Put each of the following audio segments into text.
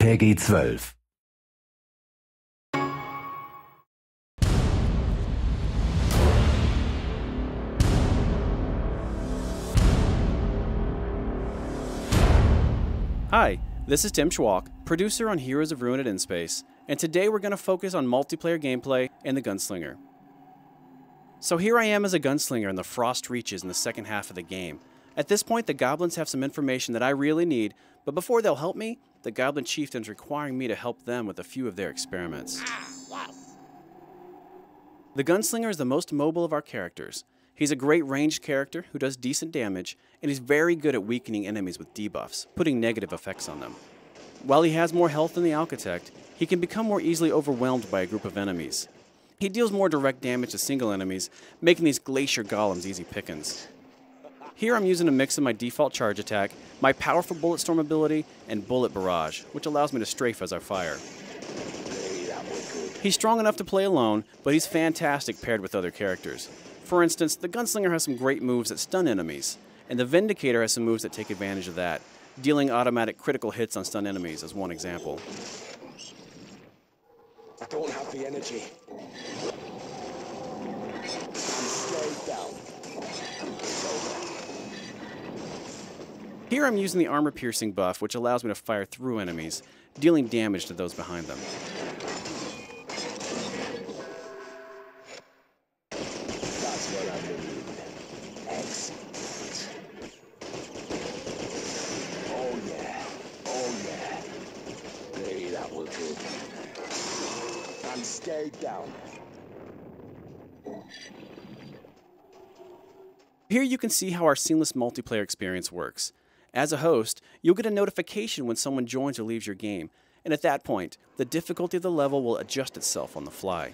PG-12. Hi, this is Tim Schwalk, producer on Heroes of Ruin at InSpace, and today we're going to focus on multiplayer gameplay and the Gunslinger. So here I am as a Gunslinger in the Frost Reaches in the second half of the game. At this point, the Goblins have some information that I really need, but before they'll help me, the Goblin Chieftain's requiring me to help them with a few of their experiments. The Gunslinger is the most mobile of our characters. He's a great ranged character who does decent damage, and he's very good at weakening enemies with debuffs, putting negative effects on them. While he has more health than the Architect, he can become more easily overwhelmed by a group of enemies. He deals more direct damage to single enemies, making these Glacier Golems easy pickings. Here I'm using a mix of my default charge attack, my powerful Bullet Storm ability, and Bullet Barrage, which allows me to strafe as I fire. He's strong enough to play alone, but he's fantastic paired with other characters. For instance, the Gunslinger has some great moves that stun enemies, and the Vindicator has some moves that take advantage of that, dealing automatic critical hits on stun enemies as one example. I don't have the energy. I'm slowed down. Here I'm using the Armor Piercing buff, which allows me to fire through enemies, dealing damage to those behind them. That's what I need. Excellent. Oh yeah. Oh yeah. Hey, that was good. And stay down. Here you can see how our seamless multiplayer experience works. As a host, you'll get a notification when someone joins or leaves your game, and at that point, the difficulty of the level will adjust itself on the fly.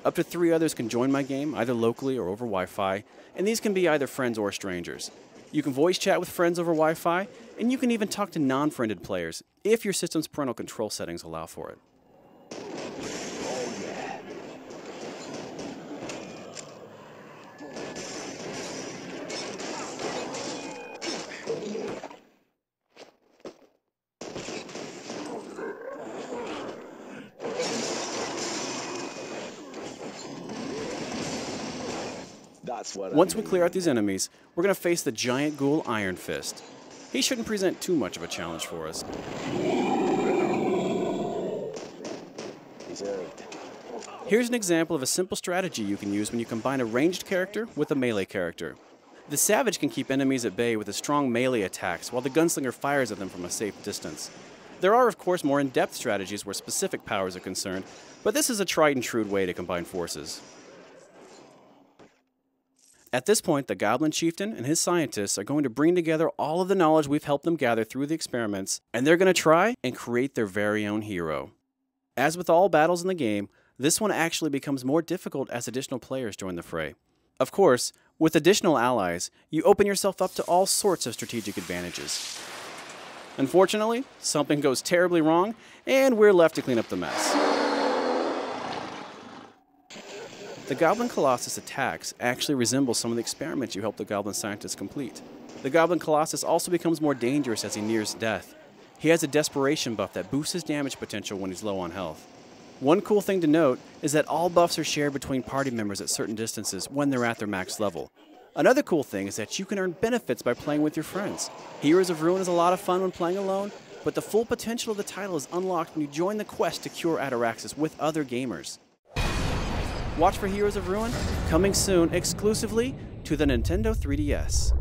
Up to 3 others can join my game, either locally or over Wi-Fi, and these can be either friends or strangers. You can voice chat with friends over Wi-Fi, and you can even talk to non-friended players, if your system's parental control settings allow for it. Once we clear out these enemies, we're going to face the giant ghoul Iron Fist. He shouldn't present too much of a challenge for us. Here's an example of a simple strategy you can use when you combine a ranged character with a melee character. The Savage can keep enemies at bay with his strong melee attacks while the Gunslinger fires at them from a safe distance. There are, of course, more in-depth strategies where specific powers are concerned, but this is a tried-and-true way to combine forces. At this point, the Goblin Chieftain and his scientists are going to bring together all of the knowledge we've helped them gather through the experiments, and they're going to try and create their very own hero. As with all battles in the game, this one actually becomes more difficult as additional players join the fray. Of course, with additional allies, you open yourself up to all sorts of strategic advantages. Unfortunately, something goes terribly wrong, and we're left to clean up the mess. The Goblin Colossus attacks actually resemble some of the experiments you helped the Goblin scientists complete. The Goblin Colossus also becomes more dangerous as he nears death. He has a desperation buff that boosts his damage potential when he's low on health. One cool thing to note is that all buffs are shared between party members at certain distances when they're at their max level. Another cool thing is that you can earn benefits by playing with your friends. Heroes of Ruin is a lot of fun when playing alone, but the full potential of the title is unlocked when you join the quest to cure Ataraxis with other gamers. Watch for Heroes of Ruin, coming soon exclusively to the Nintendo 3DS.